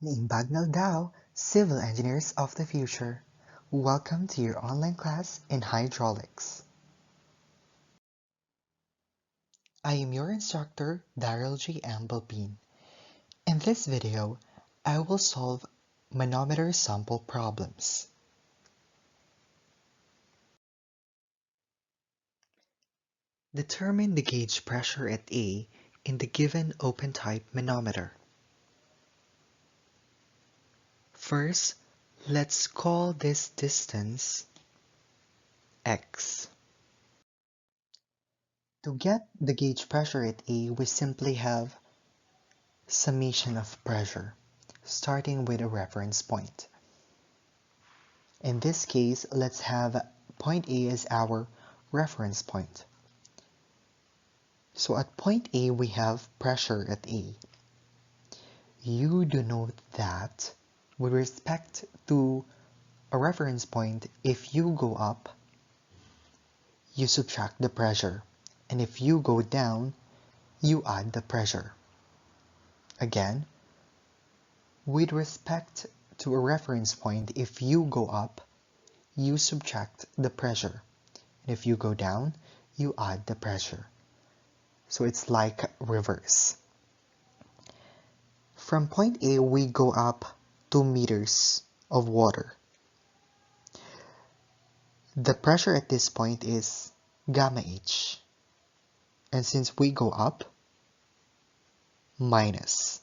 Bagnal daw, civil engineers of the future. Welcome to your online class in hydraulics. I am your instructor, Daryl J. Amblebeen. In this video, I will solve manometer sample problems. Determine the gauge pressure at A in the given open-type manometer. First, let's call this distance x. To get the gauge pressure at A, we simply have summation of pressure, starting with a reference point. In this case, let's have point A as our reference point. So at point A, we have pressure at A. You do note that with respect to a reference point, if you go up, you subtract the pressure. And if you go down, you add the pressure. Again, with respect to a reference point, if you go up, you subtract the pressure. And if you go down, you add the pressure. So it's like reverse. From point A, we go up 2 meters of water. The pressure at this point is gamma H. And since we go up, minus.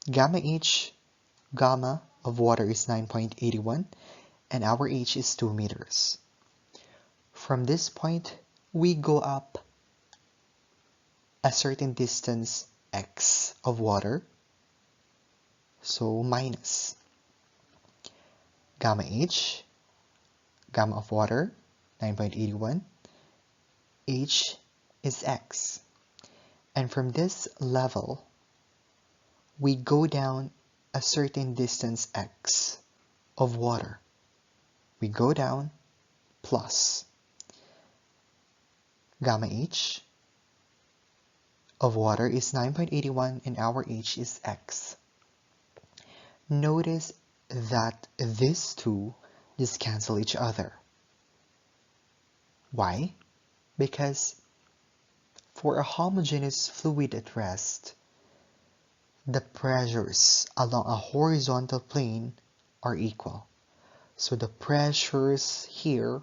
Gamma H, gamma of water is 9.81, and our H is 2 meters. From this point, we go up a certain distance x of water, so minus gamma H, gamma of water, 9.81, H is x. And from this level, we go down a certain distance x of water. We go down plus gamma H of water is 9.81 and our H is x. Notice that these two just cancel each other. Why? Because for a homogeneous fluid at rest, the pressures along a horizontal plane are equal. So the pressures here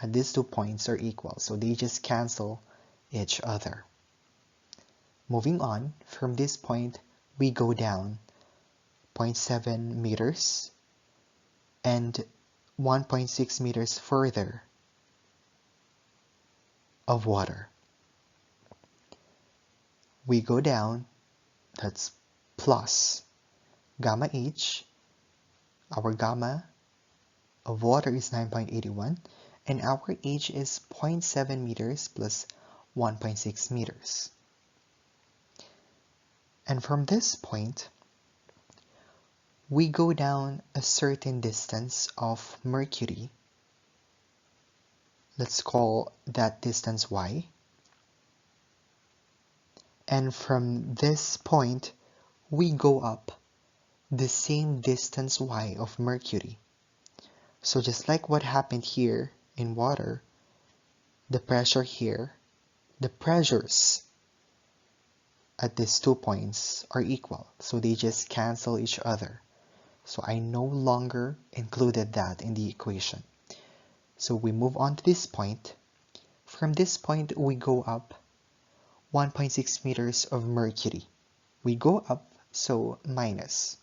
at these 2 points are equal. So they just cancel each other. Moving on, from this point, we go down 0.7 meters and 1.6 meters further of water. We go down, that's plus gamma H, our gamma of water is 9.81, and our H is 0.7 meters plus 1.6 meters. And from this point, we go down a certain distance of mercury. Let's call that distance y. And from this point, we go up the same distance y of mercury. So just like what happened here in water, the pressure here, the pressures at these 2 points are equal. So they just cancel each other. So I no longer included that in the equation. So we move on to this point. From this point, we go up 1.6 meters of mercury. We go up, so minus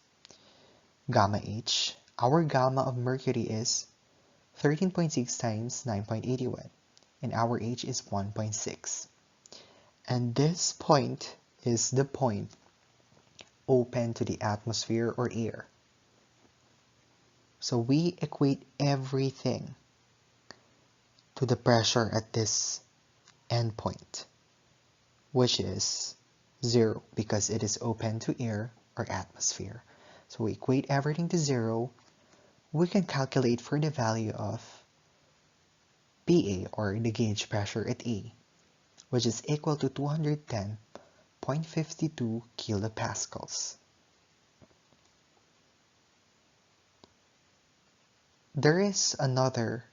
gamma H. Our gamma of mercury is 13.6 times 9.81, and our H is 1.6. And this point is the point open to the atmosphere or air. So we equate everything to the pressure at this endpoint, which is 0 because it is open to air or atmosphere. So we equate everything to 0. We can calculate for the value of PA, or the gauge pressure at A, which is equal to 210.52 kilopascals. There is another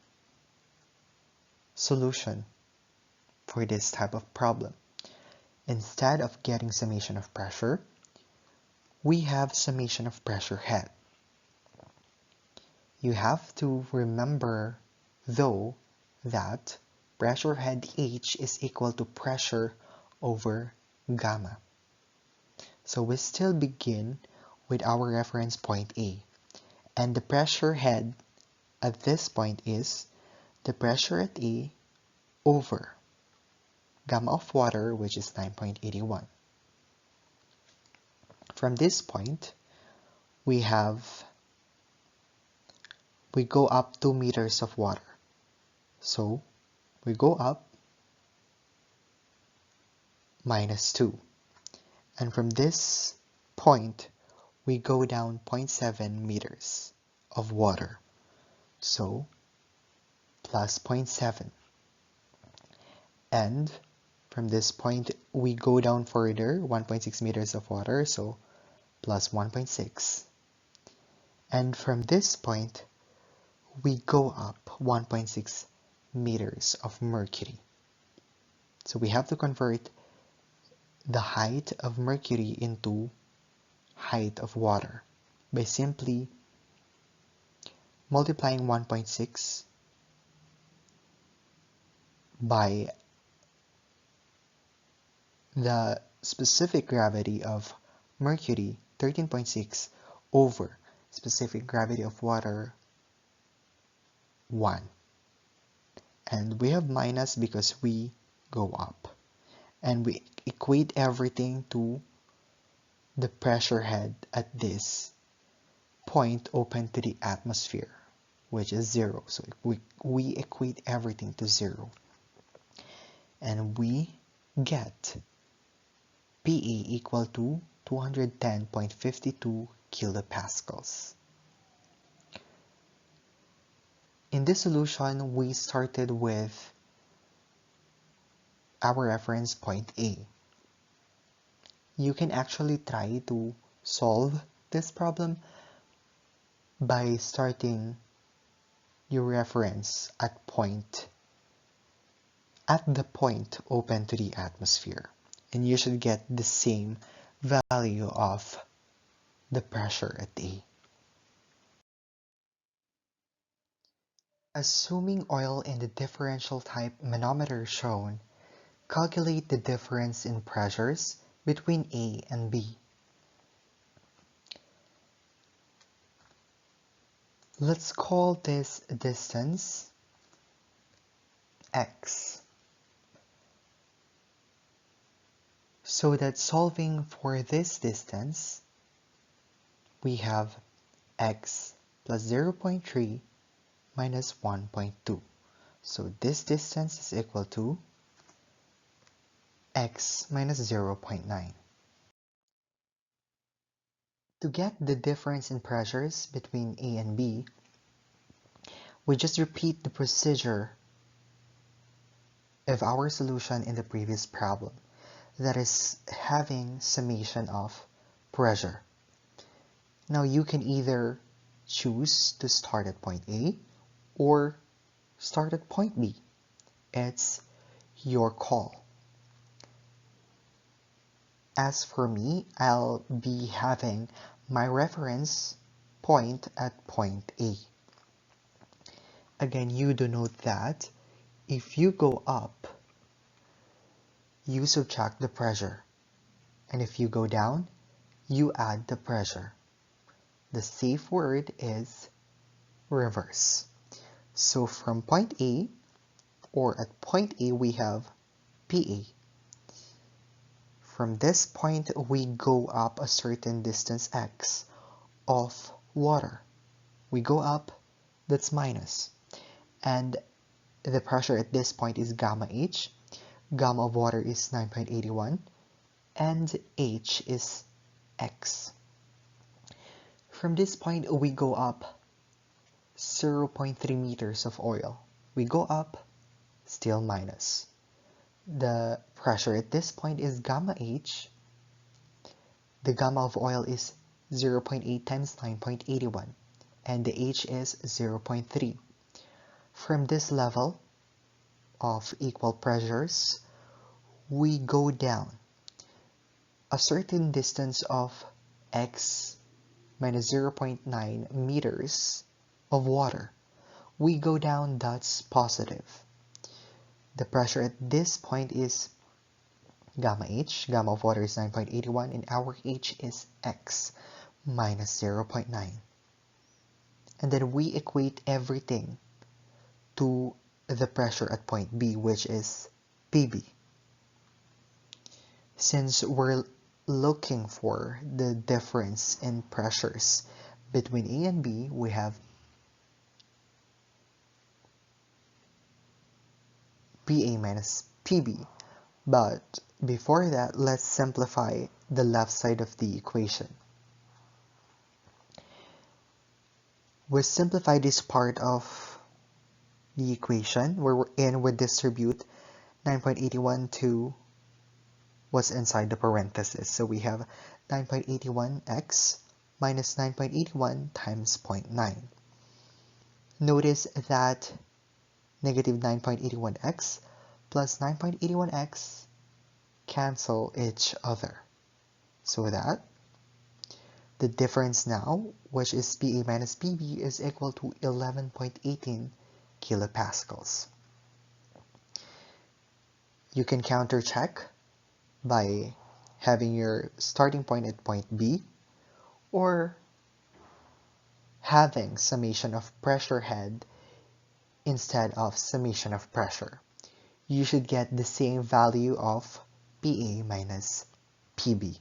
solution for this type of problem. Instead of getting summation of pressure, we have summation of pressure head. You have to remember, though, that pressure head H is equal to pressure over gamma. So we still begin with our reference point A, and the pressure head at this point is the pressure at A over gamma of water, which is 9.81. From this point, we go up 2 meters of water. So we go up -2. And from this point, we go down 0.7 meters of water. So plus 0.7. And from this point, we go down further 1.6 meters of water, so plus 1.6. And from this point, we go up 1.6 meters of mercury. So we have to convert the height of mercury into height of water by simply multiplying 1.6 by the specific gravity of mercury, 13.6, over specific gravity of water, 1. And we have minus because we go up. And we equate everything to the pressure head at this point open to the atmosphere, which is 0. So we equate everything to 0. And we get PA equal to 210.52 kilopascals. In this solution, we started with our reference point A. You can actually try to solve this problem by starting your reference at the point open to the atmosphere, and you should get the same value of the pressure at A. Assuming oil in the differential type manometer shown, calculate the difference in pressures between A and B. Let's call this distance x, so that solving for this distance, we have x plus 0.3 minus 1.2. So this distance is equal to x minus 0.9. To get the difference in pressures between A and B, we just repeat the procedure of our solution in the previous problem, that is having summation of pressure. Now you can either choose to start at point A or start at point B. It's your call. As for me, I'll be having my reference point at point A. Again, you do note that if you go up, you subtract the pressure. And if you go down, you add the pressure. The safe word is reverse. So from point A, or at point A, we have PA. From this point, we go up a certain distance x of water. We go up, that's minus. And the pressure at this point is gamma H. Gamma of water is 9.81. And H is x. From this point, we go up 0.3 meters of oil. We go up, still minus. The pressure at this point is gamma H. The gamma of oil is 0.8 times 9.81. and the H is 0.3. From this level of equal pressures, we go down a certain distance of x minus 0.9 meters of water. We go down, that's positive. The pressure at this point is gamma H. Gamma of water is 9.81 and our H is x minus 0.9. And then we equate everything to the pressure at point B, which is PB. Since we're looking for the difference in pressures between A and B, we have PA minus PB. But before that, let's simplify the left side of the equation. We simplify this part of the equation wherein we distribute 9.81 to what's inside the parenthesis. So we have 9.81x minus 9.81 times 0.9. Notice that negative 9.81x plus 9.81x cancel each other. So that the difference now, which is PA minus PB, is equal to 11.18 kilopascals. You can counter check by having your starting point at point B or having summation of pressure head instead of summation of pressure. You should get the same value of PA minus PB.